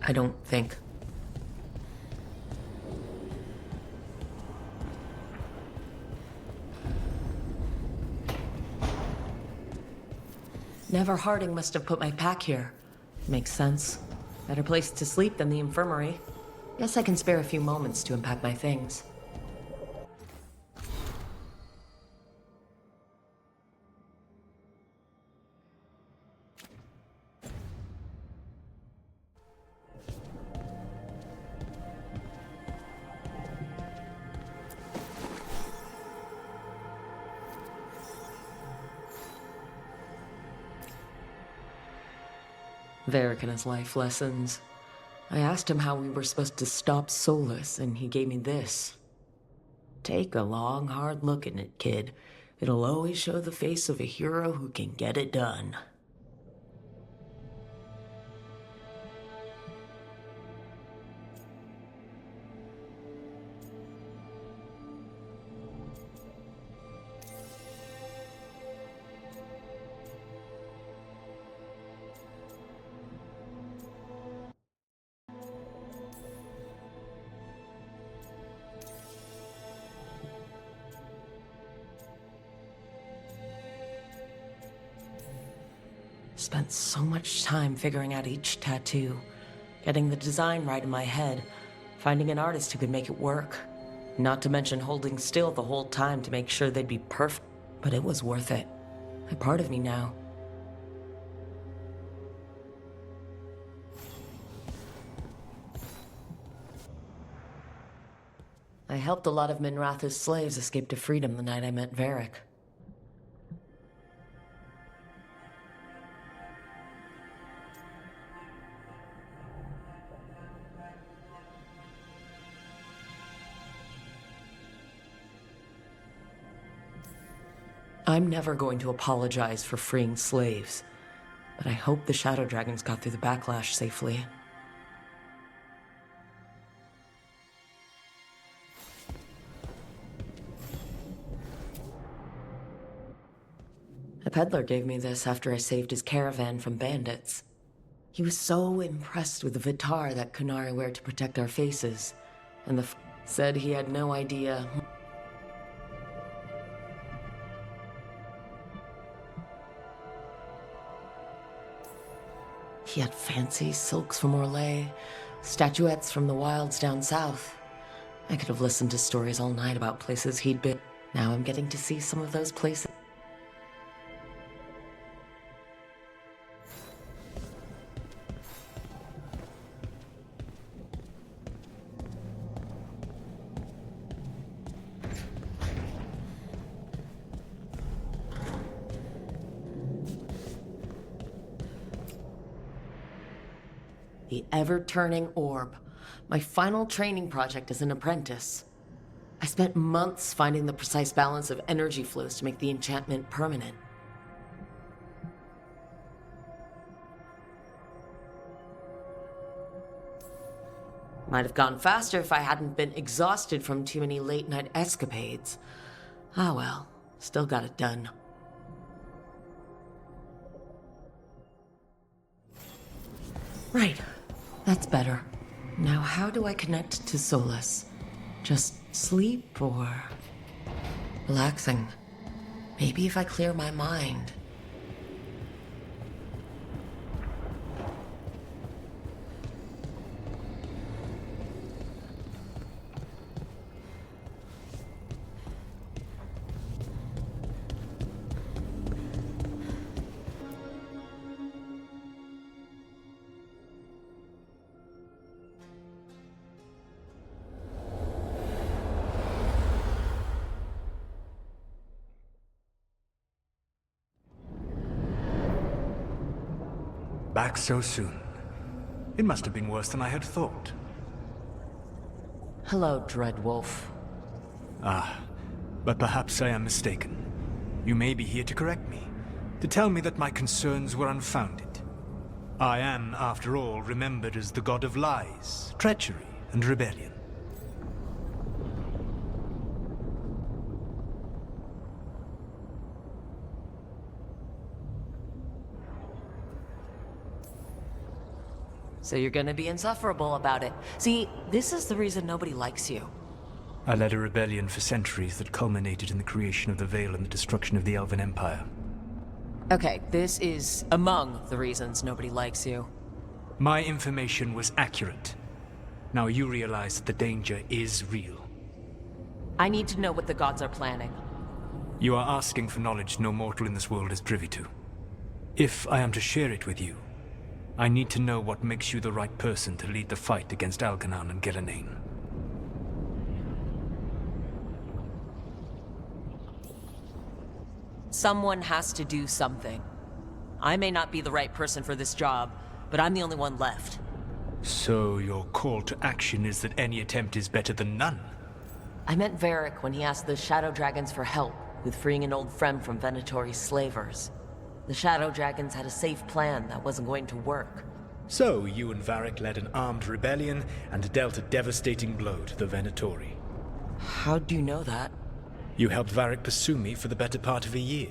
I don't think. Never Harding must have put my pack here. Makes sense. Better place to sleep than the infirmary. Guess I can spare a few moments to unpack my things. Varric and his life lessons. I asked him how we were supposed to stop Solus, and he gave me this. Take a long, hard look at it, kid. It'll always show the face of a hero who can get it done. Spent so much time figuring out each tattoo, getting the design right in my head, finding an artist who could make it work. Not to mention holding still the whole time to make sure they'd be perfect. But it was worth it. They're part of me now. I helped a lot of Minratha's slaves escape to freedom the night I met Varric. I'm never going to apologize for freeing slaves, but I hope the Shadow Dragons got through the backlash safely. A peddler gave me this after I saved his caravan from bandits. He was so impressed with the Vitar that Kunari wear to protect our faces, and said he had no idea. He had fancy silks from Orlais, statuettes from the wilds down south. I could have listened to stories all night about places he'd been. Now I'm getting to see some of those places. The ever-turning orb, my final training project as an apprentice. I spent months finding the precise balance of energy flows to make the enchantment permanent. Might have gone faster if I hadn't been exhausted from too many late-night escapades. Ah well, still got it done. Right. That's better. Now how do I connect to Solus? Just sleep or relaxing? Maybe if I clear my mind. Back so soon. It must have been worse than I had thought. Hello, Dreadwolf. Ah, but perhaps I am mistaken. You may be here to correct me, to tell me that my concerns were unfounded. I am, after all, remembered as the god of lies, treachery, and rebellion. So you're gonna be insufferable about it. See, this is the reason nobody likes you. I led a rebellion for centuries that culminated in the creation of the Veil and the destruction of the Elven Empire. Okay, this is among the reasons nobody likes you. My information was accurate. Now you realize that the danger is real. I need to know what the gods are planning. You are asking for knowledge no mortal in this world is privy to. If I am to share it with you, I need to know what makes you the right person to lead the fight against Algernon and Gillenane. Someone has to do something. I may not be the right person for this job, but I'm the only one left. So your call to action is that any attempt is better than none? I meant Varric when he asked the Shadow Dragons for help with freeing an old friend from Venatori's slavers. The Shadow Dragons had a safe plan that wasn't going to work. So you and Varric led an armed rebellion and dealt a devastating blow to the Venatori. How'd you know that? You helped Varric pursue me for the better part of a year.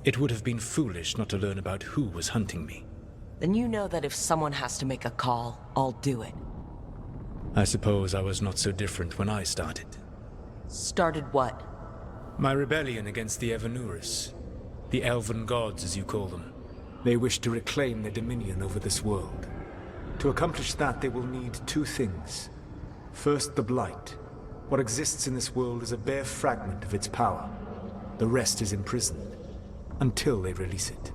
It would have been foolish not to learn about who was hunting me. Then you know that if someone has to make a call, I'll do it. I suppose I was not so different when I started. Started what? My rebellion against the Evanuris. The Elven Gods, as you call them. They wish to reclaim their dominion over this world. To accomplish that, they will need two things. First, the Blight. What exists in this world is a bare fragment of its power. The rest is imprisoned, until they release it.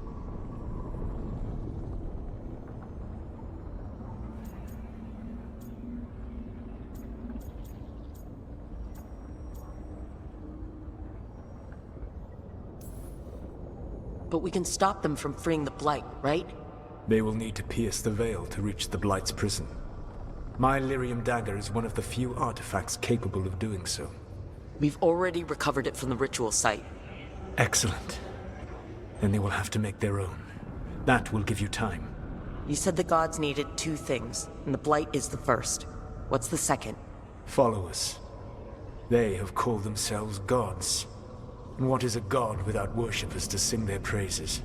But we can stop them from freeing the Blight, right? They will need to pierce the veil to reach the Blight's prison. My Lyrium dagger is one of the few artifacts capable of doing so. We've already recovered it from the ritual site. Excellent. Then they will have to make their own. That will give you time. You said the gods needed two things, and the Blight is the first. What's the second? Followers. They have called themselves gods. And what is a god without worshippers to sing their praises?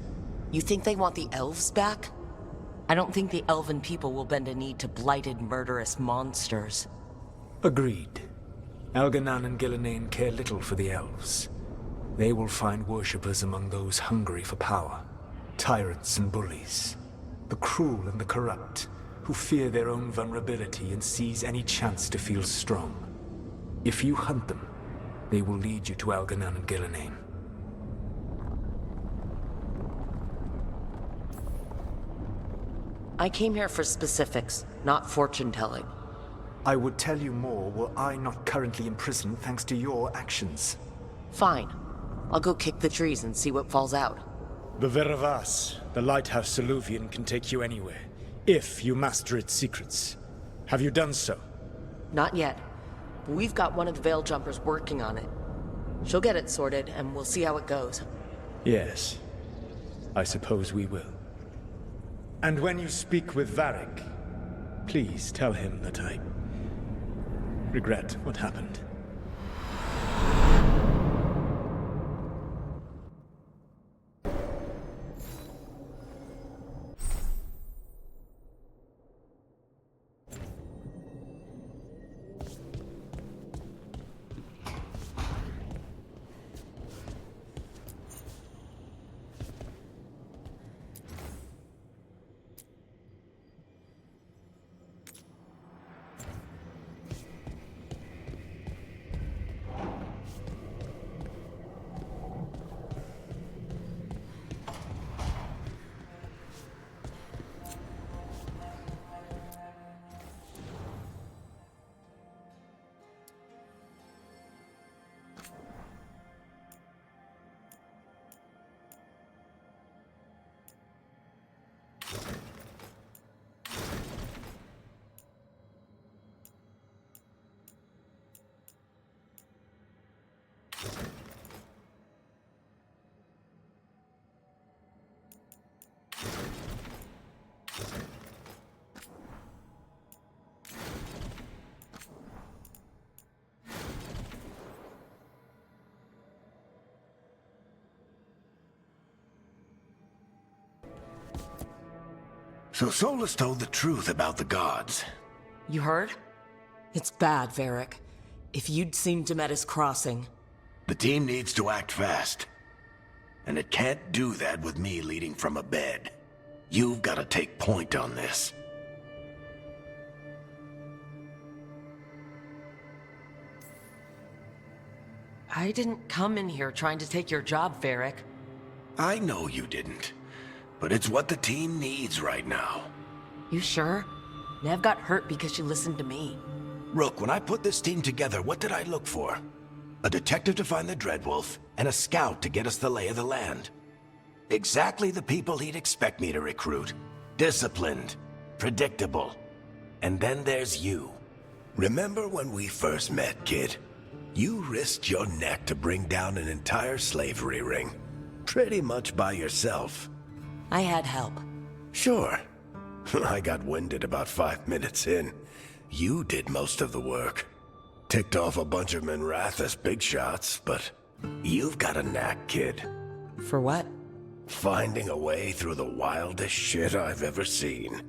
You think they want the elves back? I don't think the elven people will bend a knee to blighted, murderous monsters. Agreed. Algernon and Gillenane care little for the elves. They will find worshippers among those hungry for power. Tyrants and bullies. The cruel and the corrupt, who fear their own vulnerability and seize any chance to feel strong. If you hunt them, they will lead you to Algernon and Gillenane. I came here for specifics, not fortune-telling. I would tell you more were I not currently imprisoned thanks to your actions. Fine. I'll go kick the trees and see what falls out. The Veravas, the lighthouse Soluvian, can take you anywhere, if you master its secrets. Have you done so? Not yet, but we've got one of the Veil Jumpers working on it. She'll get it sorted, and we'll see how it goes. Yes. I suppose we will. And when you speak with Varric, please tell him that I regret what happened. So Solus told the truth about the gods. You heard? It's bad, Varric. If you'd seen Demetis crossing... The team needs to act fast. And it can't do that with me leading from a bed. You've got to take point on this. I didn't come in here trying to take your job, Varric. I know you didn't. But it's what the team needs right now. You sure? Nev got hurt because she listened to me. Rook, when I put this team together, what did I look for? A detective to find the Dreadwolf, and a scout to get us the lay of the land. Exactly the people he'd expect me to recruit. Disciplined, predictable. And then there's you. Remember when we first met, kid? You risked your neck to bring down an entire slavery ring. Pretty much by yourself. I had help. Sure. I got winded about 5 minutes in. You did most of the work. Ticked off a bunch of Minrathous big shots, but you've got a knack, kid. For what? Finding a way through the wildest shit I've ever seen.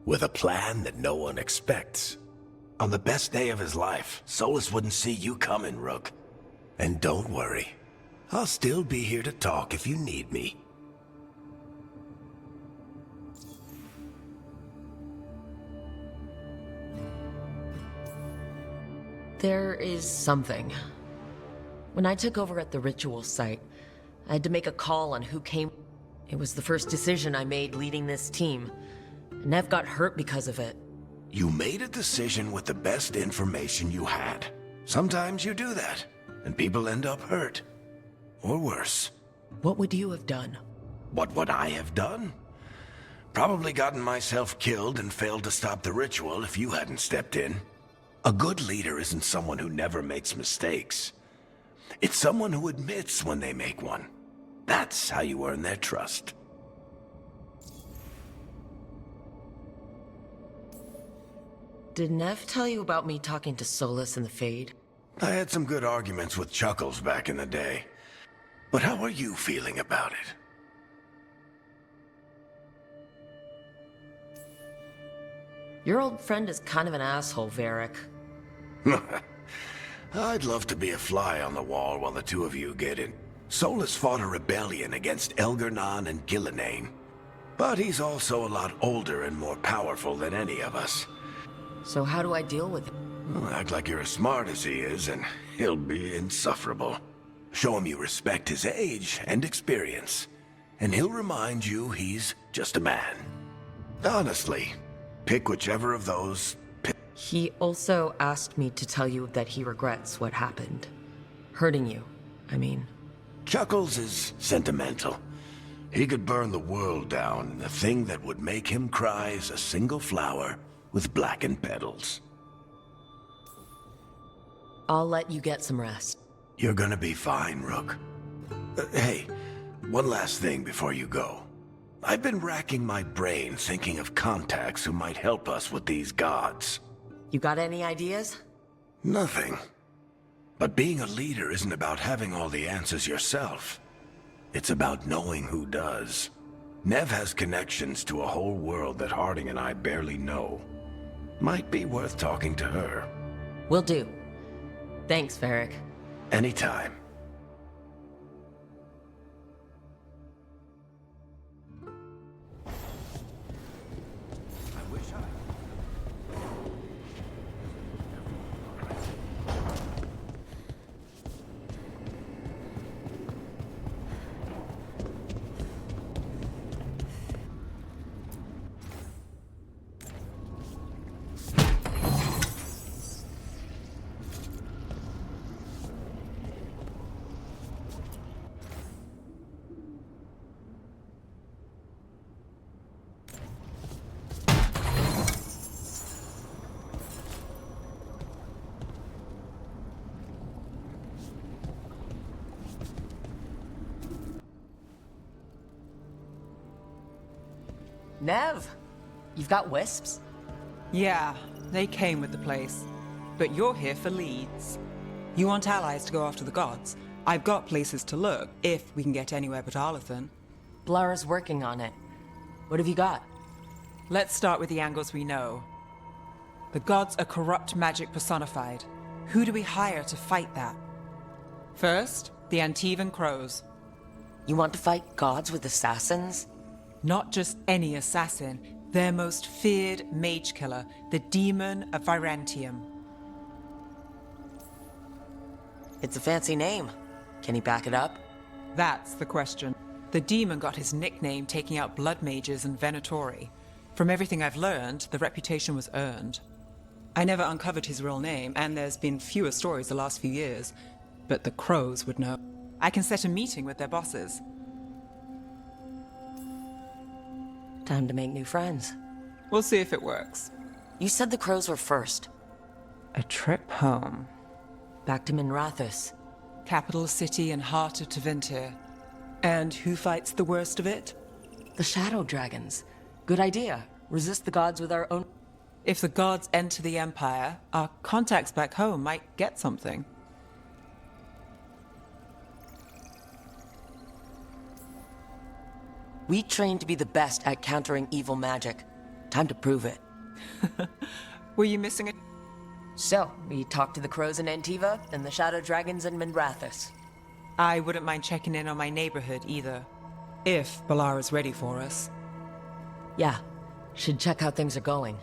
With a plan that no one expects. On the best day of his life, Solus wouldn't see you coming, Rook. And don't worry. I'll still be here to talk if you need me. There is something. When I took over at the ritual site, I had to make a call on who came. It was the first decision I made leading this team. Nev got hurt because of it. You made a decision with the best information you had. Sometimes you do that, and people end up hurt. Or worse. What would you have done? What would I have done? Probably gotten myself killed and failed to stop the ritual if you hadn't stepped in. A good leader isn't someone who never makes mistakes. It's someone who admits when they make one. That's how you earn their trust. Did Nev tell you about me talking to Solus in the Fade? I had some good arguments with Chuckles back in the day. But how are you feeling about it? Your old friend is kind of an asshole, Varric. I'd love to be a fly on the wall while the two of you get in. Solus fought a rebellion against Elgernon and Gillenane. But he's also a lot older and more powerful than any of us. So how do I deal with it? Well, act like you're as smart as he is, and he'll be insufferable. Show him you respect his age and experience, and he'll remind you he's just a man. Honestly, pick whichever of those. He also asked me to tell you that he regrets what happened. Hurting you, I mean. Chuckles is sentimental. He could burn the world down, and the thing that would make him cry is a single flower with blackened petals. I'll let you get some rest. You're gonna be fine, Rook. Hey, one last thing before you go. I've been racking my brain thinking of contacts who might help us with these gods. You got any ideas? Nothing. But being a leader isn't about having all the answers yourself. It's about knowing who does. Nev has connections to a whole world that Harding and I barely know. Might be worth talking to her. Will do. Thanks, Varric. Anytime. Nev, you've got wisps? Yeah, they came with the place. But you're here for leads. You want allies to go after the gods? I've got places to look, if we can get anywhere but Arlathan. Blara's working on it. What have you got? let's start with the angles we know. The gods are corrupt magic personified. Who do we hire to fight that? First, the Antivan crows. You want to fight gods with assassins? Not just any assassin, their most feared mage killer, the demon of Virantium. It's a fancy name. Can he back it up? That's the question. The demon got his nickname taking out blood mages and Venatori. From everything I've learned, the reputation was earned. I never uncovered his real name, and there's been fewer stories the last few years, but the crows would know. I can set a meeting with their bosses. Time to make new friends. We'll see if it works. You said the crows were first. A trip home. Back to Minrathous. Capital city and heart of Tevinter. And who fights the worst of it? The shadow dragons. Good idea. Resist the gods with our own... If the gods enter the Empire, our contacts back home might get something. We trained to be the best at countering evil magic. Time to prove it. Were you missing it? So, we talked to the crows in Antiva and the shadow dragons in Minrathous. I wouldn't mind checking in on my neighborhood either. If Balara's ready for us. Yeah, should check how things are going.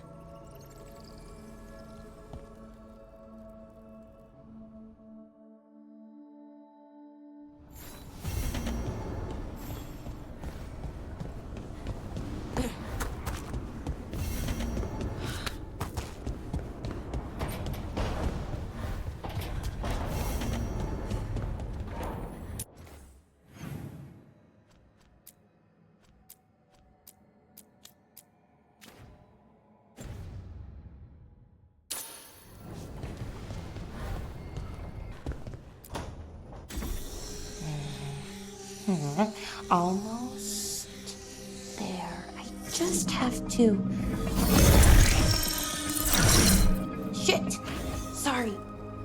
Almost there. I just have to... Shit! Sorry.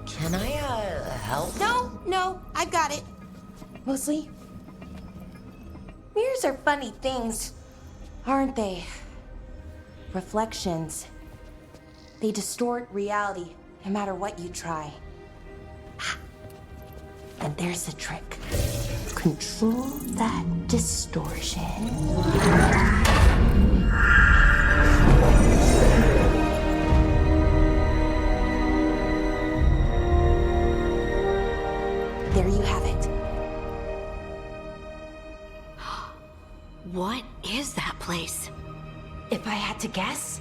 Can I, help? No, I got it. Mostly, mirrors are funny things, aren't they? Reflections. They distort reality, no matter what you try. And there's the trick. Control that distortion. There you have it. What is that place? If I had to guess,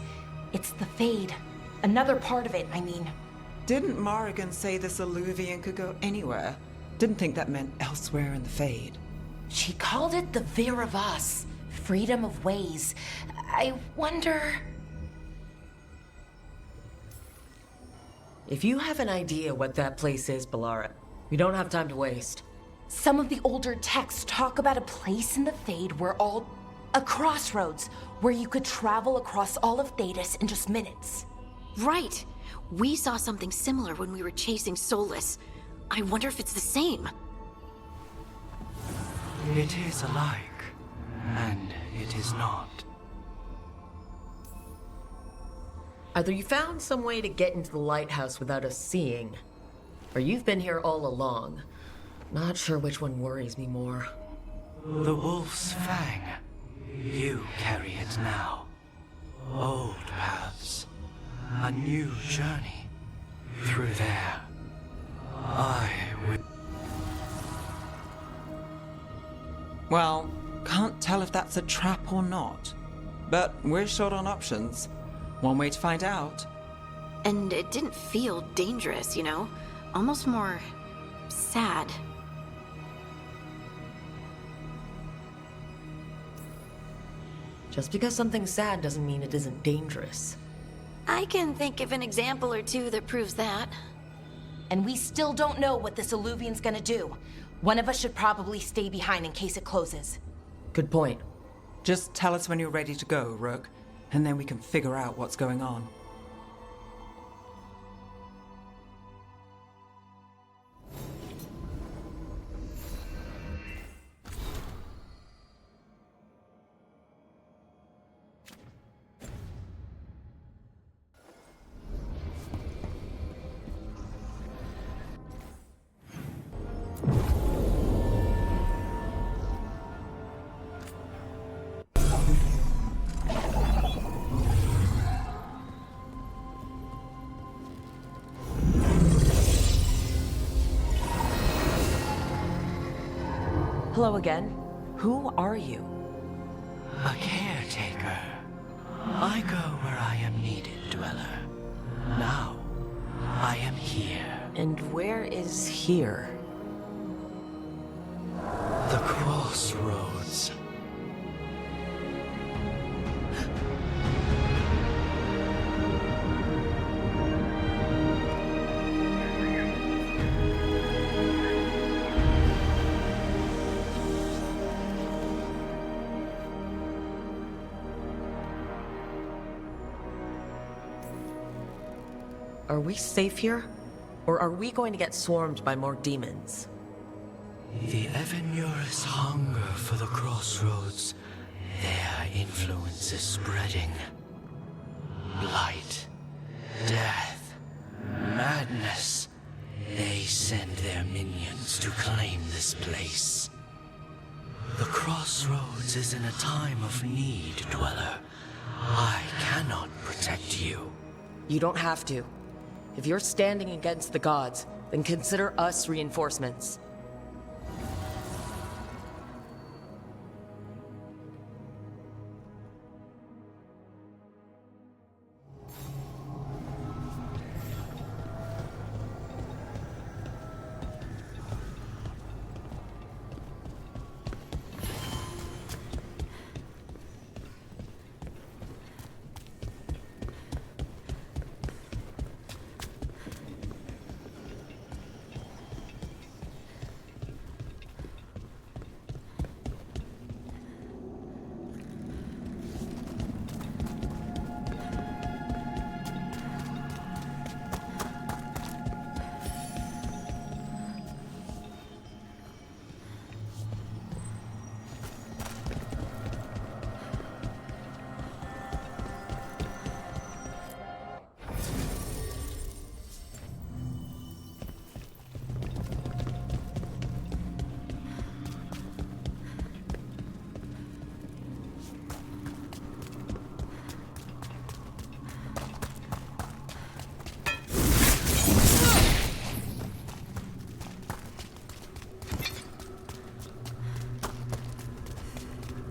it's the Fade. Another part of it, I mean. Didn't Morrigan say this Elluvian could go anywhere? Didn't think that meant elsewhere in the Fade. She called it the Veer of Us, freedom of ways. I wonder... If you have an idea what that place is, Balara, we don't have time to waste. Some of the older texts talk about a place in the Fade where a crossroads, where you could travel across all of Thedas in just minutes. Right. We saw something similar when we were chasing Solus. I wonder if it's the same. It is alike, and it is not. Either you found some way to get into the lighthouse without us seeing, or you've been here all along. Not sure which one worries me more. The wolf's fang. You carry it now. Old paths. A new journey. Through there. I would... Well, can't tell if that's a trap or not. But we're short on options. One way to find out. And it didn't feel dangerous, you know? Almost more... sad. Just because something's sad doesn't mean it isn't dangerous. I can think of an example or two that proves that. And we still don't know what this Elluvian's gonna do. One of us should probably stay behind in case it closes. Good point. Just tell us when you're ready to go, Rook, and then we can figure out what's going on. Hello again. Who are you? A caretaker. I go where I am needed, Dweller. Now, I am here. And where is here? The crossroads. Are we safe here? Or are we going to get swarmed by more demons? The Evanurus hunger for the crossroads. Their influence is spreading. Blight, death, madness. They send their minions to claim this place. The crossroads is in a time of need, Dweller. I cannot protect you. You don't have to. If you're standing against the gods, then consider us reinforcements.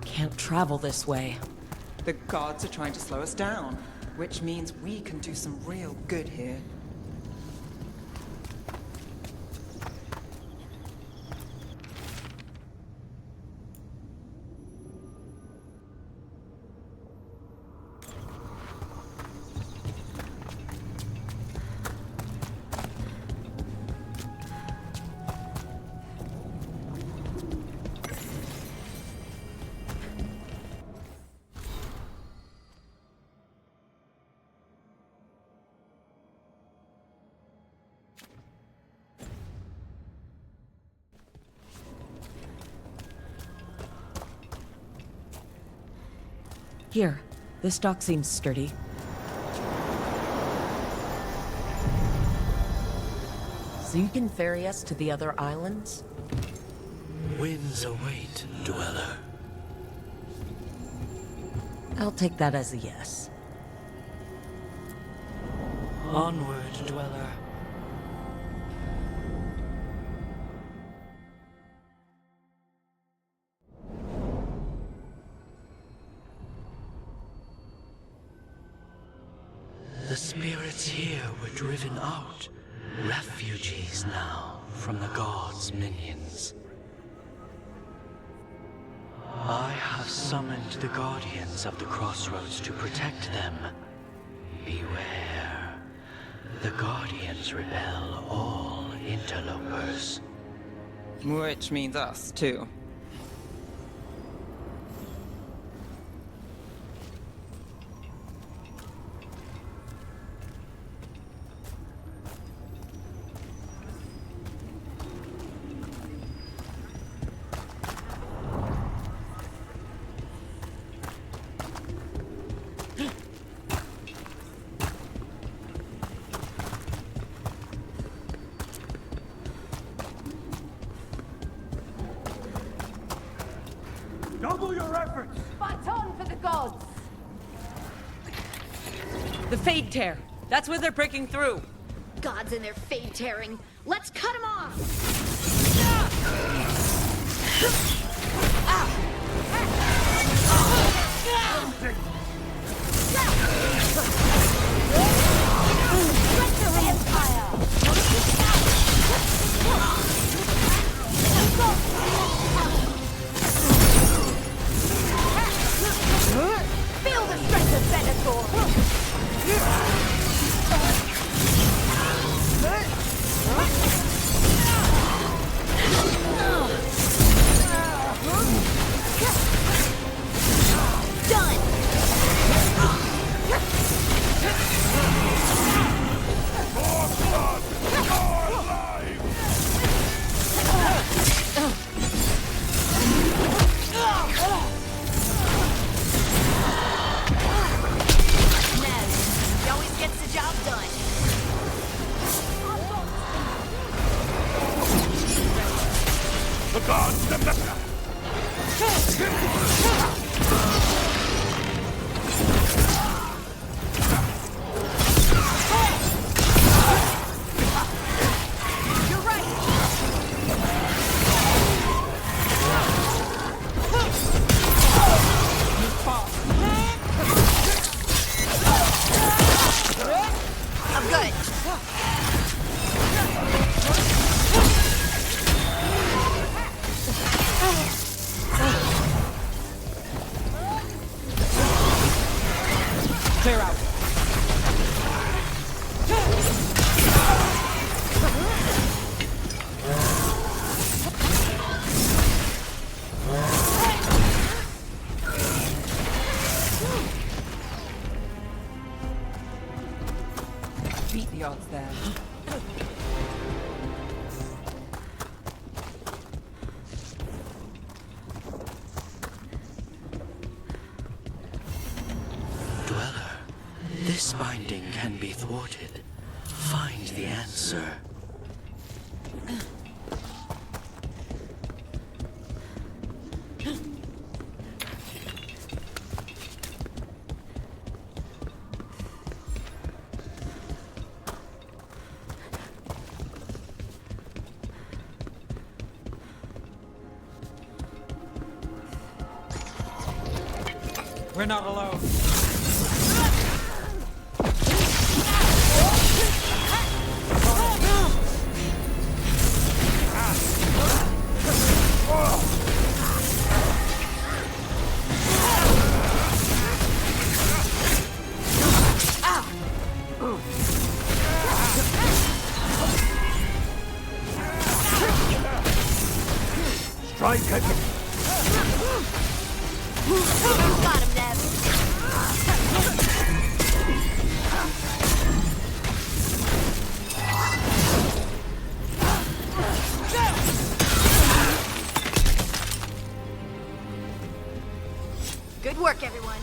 Can't travel this way. The gods are trying to slow us down, which means we can do some real good here. Here, this dock seems sturdy. So you can ferry us to the other islands? Winds await, Dweller. I'll take that as a yes. Onward, Dweller. The spirits here were driven out, refugees now from the gods' minions. I have summoned the guardians of the crossroads to protect them. Beware. The guardians repel all interlopers. Which means us, too. Double your efforts! Baton for the gods! The Fade Tear! That's where they're breaking through! Gods and their fade tearing. Let's cut them off! Feel the strength of Venator! He always gets the job done. The gods of the... You're right! I'm good. Clear out. Beat the odds there. Dweller, this binding can be thwarted. Find the answer. We're not alone. Strike at the... Got him, Nev. Good work, everyone.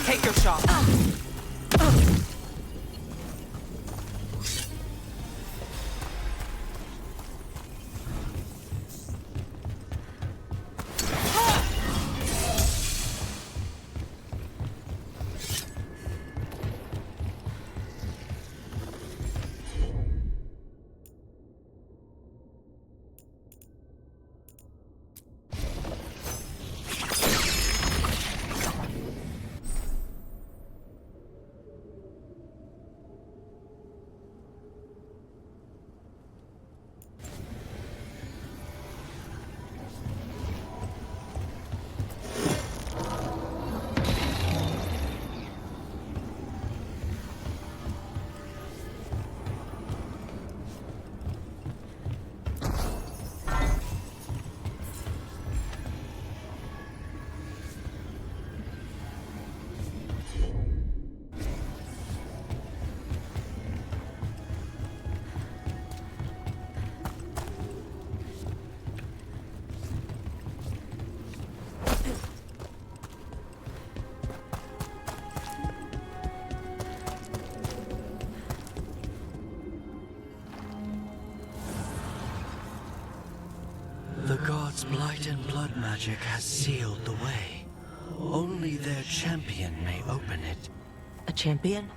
Take your shot. This blight and blood magic has sealed the way. Only their champion may open it. A champion?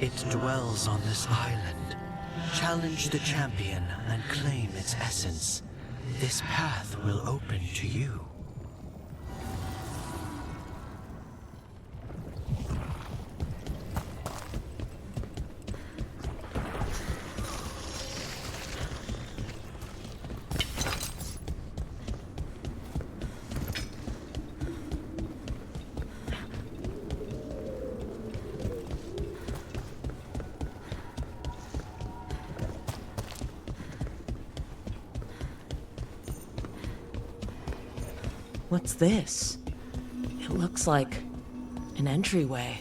It dwells on this island. Challenge the champion and claim its essence. This path will open to you. What's this? It looks like an entryway.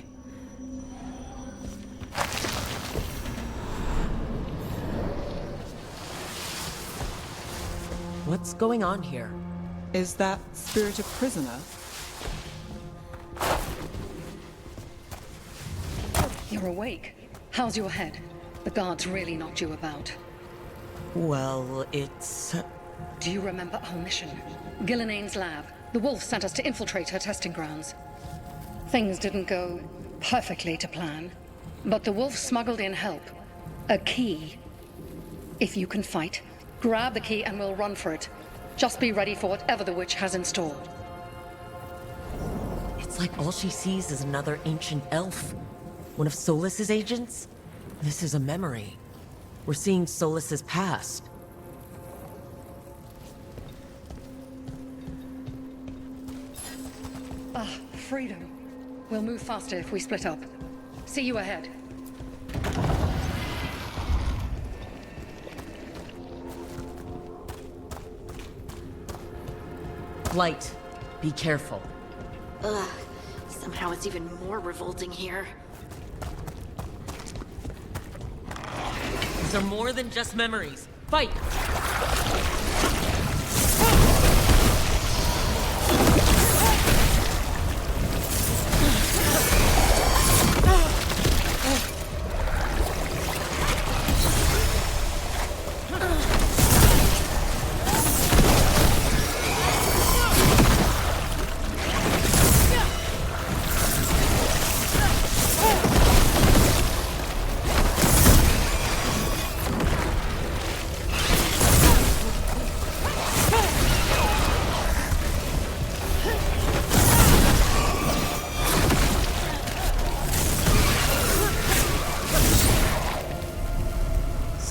What's going on here? Is that spirit a prisoner? You're awake. How's your head? The guards really knocked you about. Well, it's... Do you remember our mission? Gillinane's lab. The wolf sent us to infiltrate her testing grounds. Things didn't go perfectly to plan, but the wolf smuggled in help. A key. If you can fight, grab the key and we'll run for it. Just be ready for whatever the witch has in store. It's like all she sees is another ancient elf. One of Solus's agents? This is a memory. We're seeing Solus's past. Freedom. We'll move faster if we split up. See you ahead. Blight, be careful. Ugh. Somehow it's even more revolting here. These are more than just memories. Fight!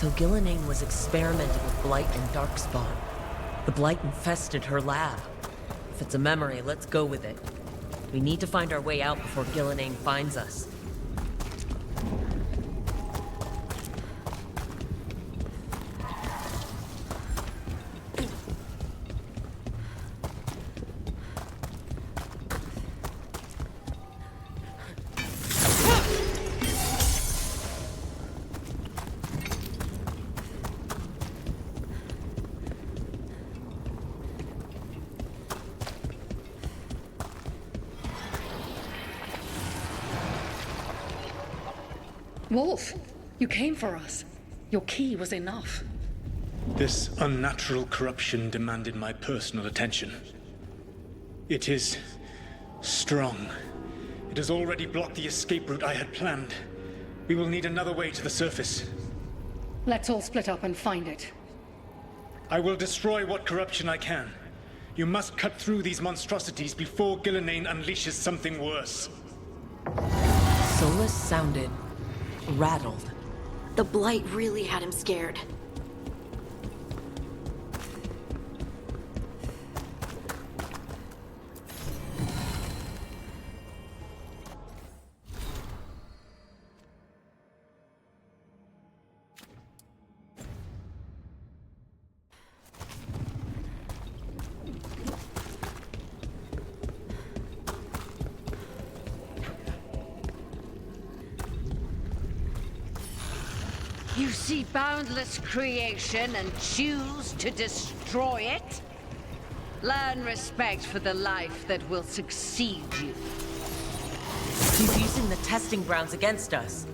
So Gillinane was experimenting with Blight and Darkspawn. The Blight infested her lab. If it's a memory, let's go with it. We need to find our way out before Gillinane finds us. Wolf, you came for us. Your key was enough. This unnatural corruption demanded my personal attention. It is strong. It has already blocked the escape route I had planned. We will need another way to the surface. Let's all split up and find it. I will destroy what corruption I can. You must cut through these monstrosities before Gillinane unleashes something worse. Solus sounded rattled. The blight really had him scared. You see boundless creation and choose to destroy it? Learn respect for the life that will succeed you. He's using the testing grounds against us.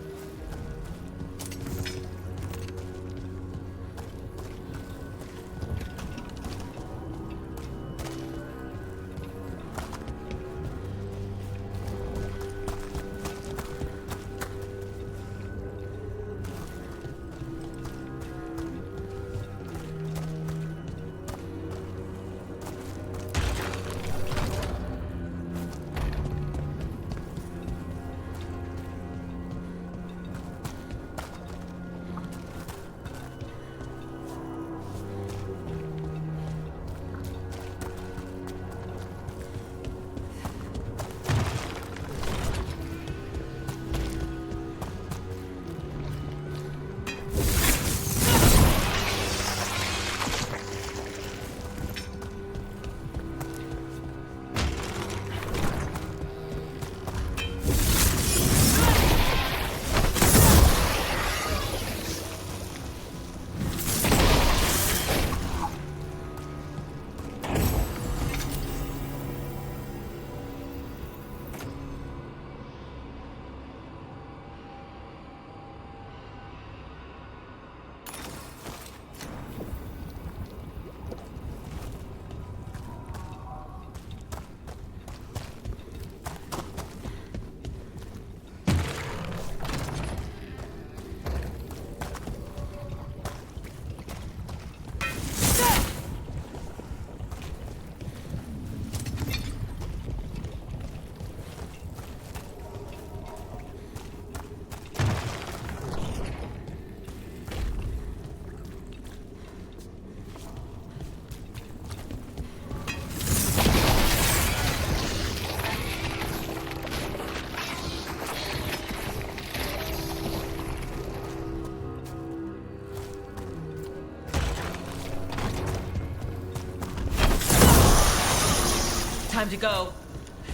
time to go.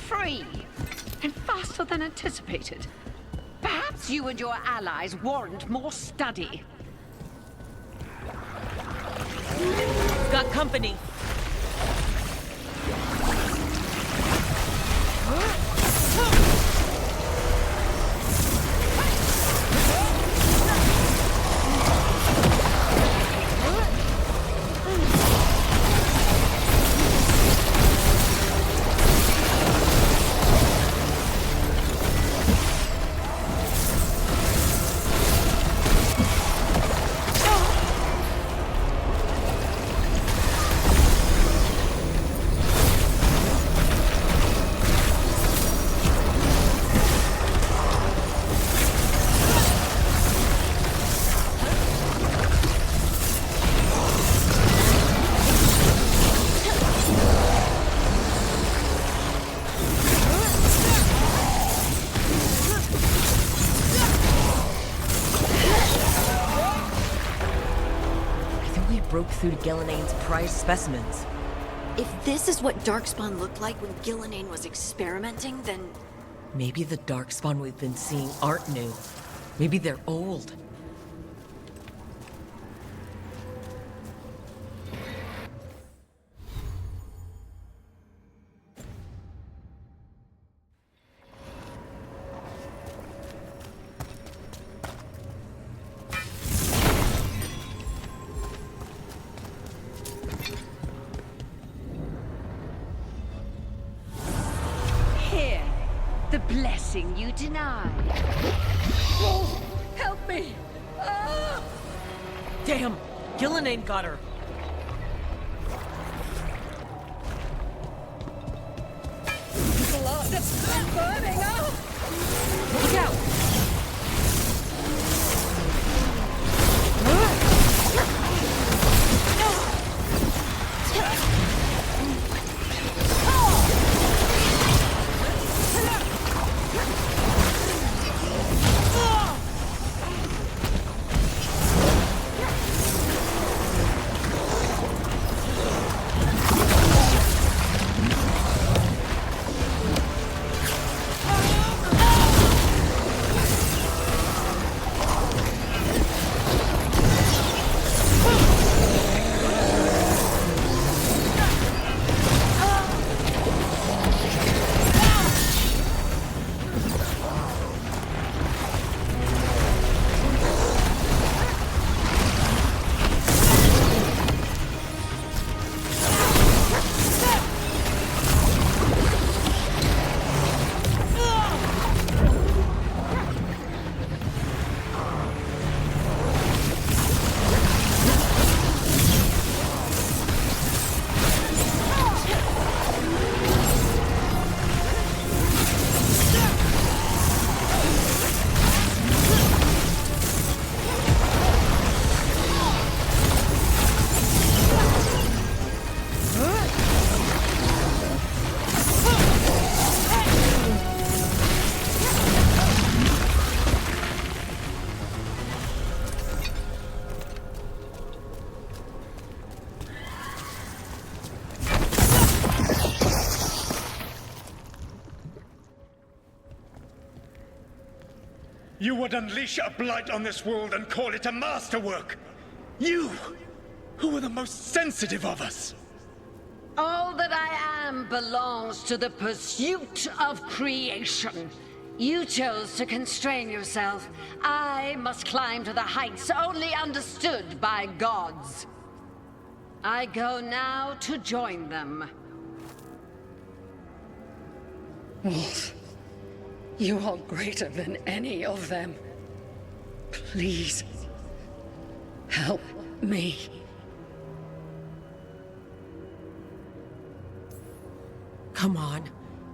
Free, and faster than anticipated. Perhaps you and your allies warrant more study. Got company. Broke through to Gillinane's prized specimens. If this is what Darkspawn looked like when Gillinane was experimenting, then... Maybe the Darkspawn we've been seeing aren't new. Maybe they're old. The blessing you denied. Oh, help me! Ah! Damn! Gillinane got her! Blood! I'm burning! Oh! Look out! You would unleash a blight on this world and call it a masterwork! You, who are the most sensitive of us! All that I am belongs to the pursuit of creation. You chose to constrain yourself. I must climb to the heights only understood by gods. I go now to join them. Wolf, you are greater than any of them. Please, help me. Come on.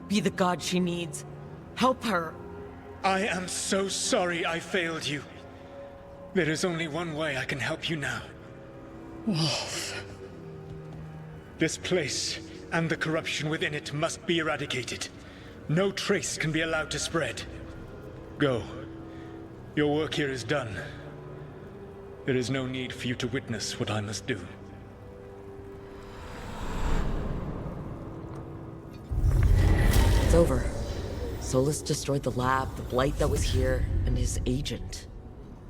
Be the god she needs. Help her. I am so sorry I failed you. There is only one way I can help you now. Wolf. This place and the corruption within it must be eradicated. No trace can be allowed to spread. Go. Your work here is done. There is no need for you to witness what I must do. It's over. Solus destroyed the lab, the blight that was here, and his agent.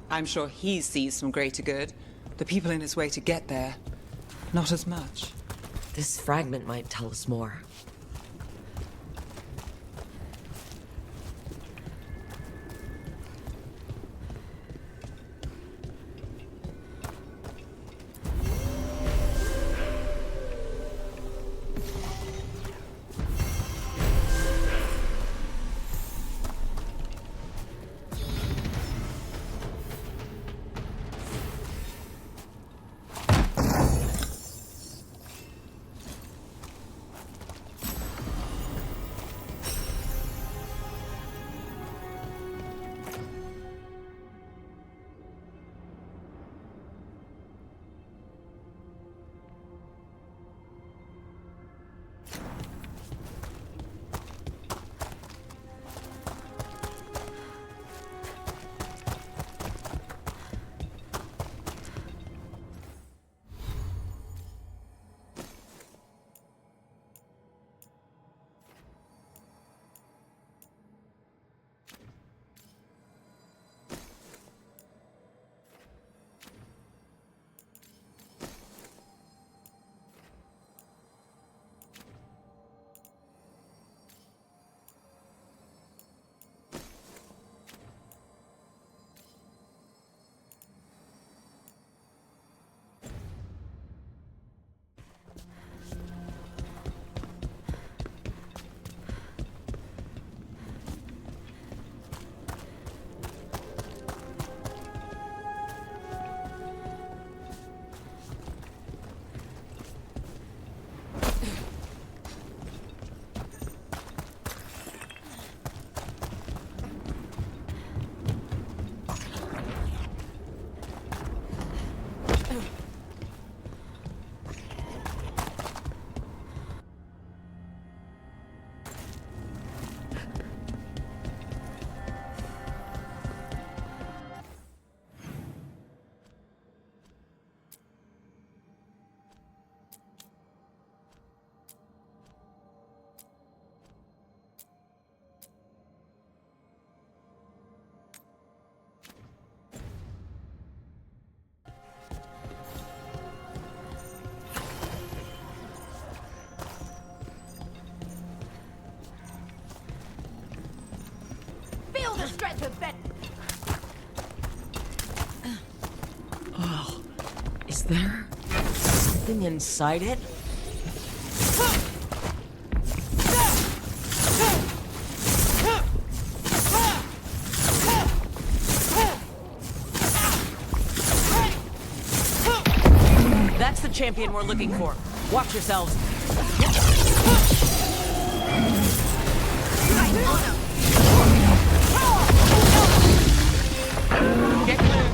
I'm sure he sees some greater good. The people in his way to get there, not as much. This fragment might tell us more. Feel the strength of that. Oh, is there something inside it? That's the champion we're looking for. Watch yourselves. Get clear.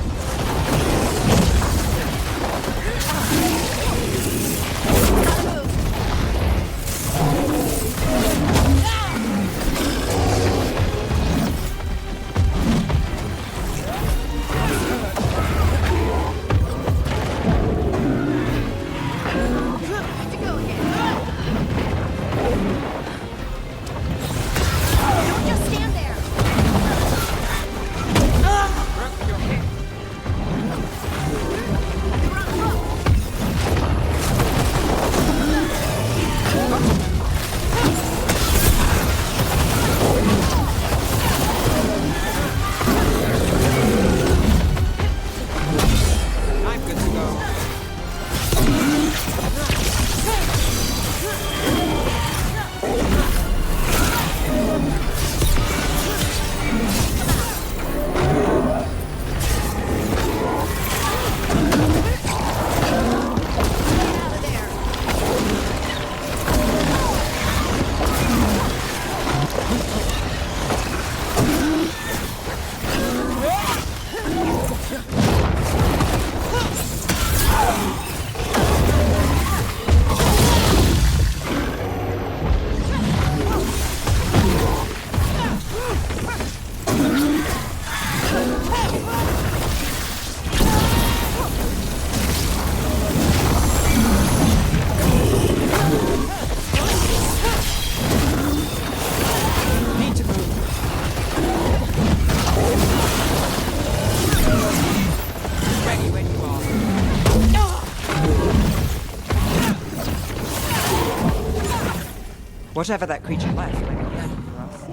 Whatever that creature left might be heading for us.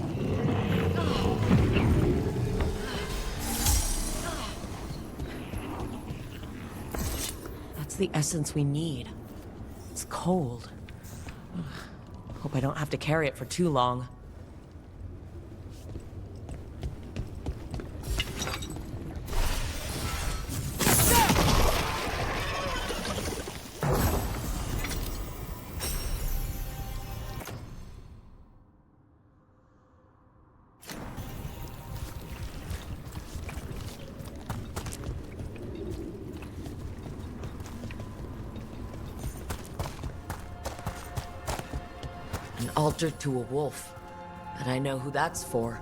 That's the essence we need. It's cold. Ugh. Hope I don't have to carry it for too long. An altar to a wolf. But I know who that's for.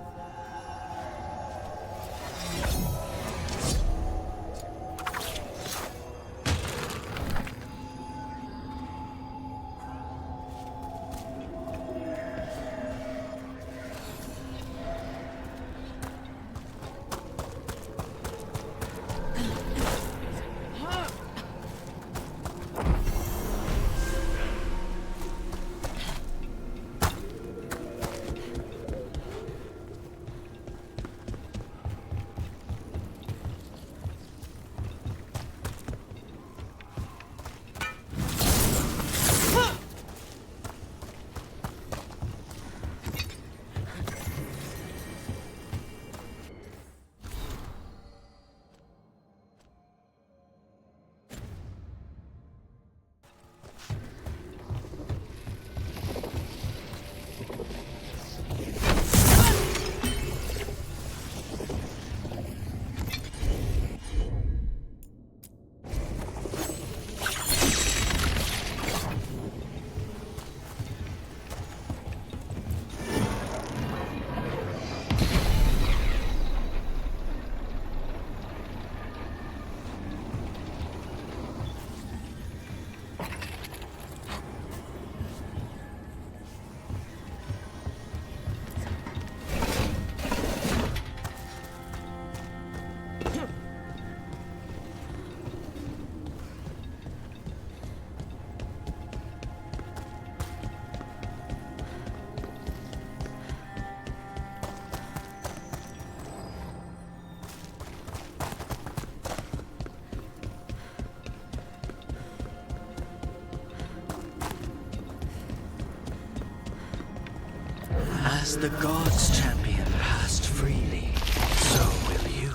As the gods' champion passed freely, so will you.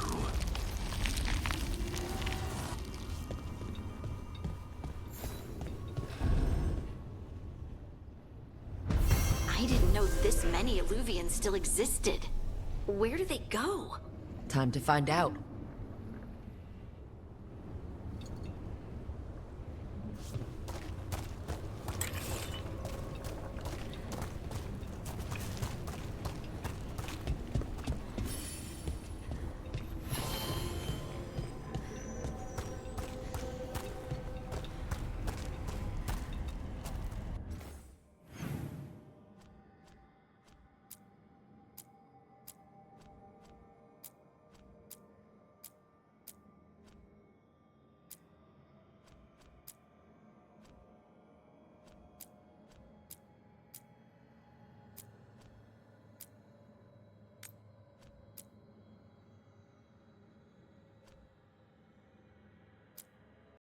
I didn't know this many Illuvians still existed. Where do they go? Time to find out.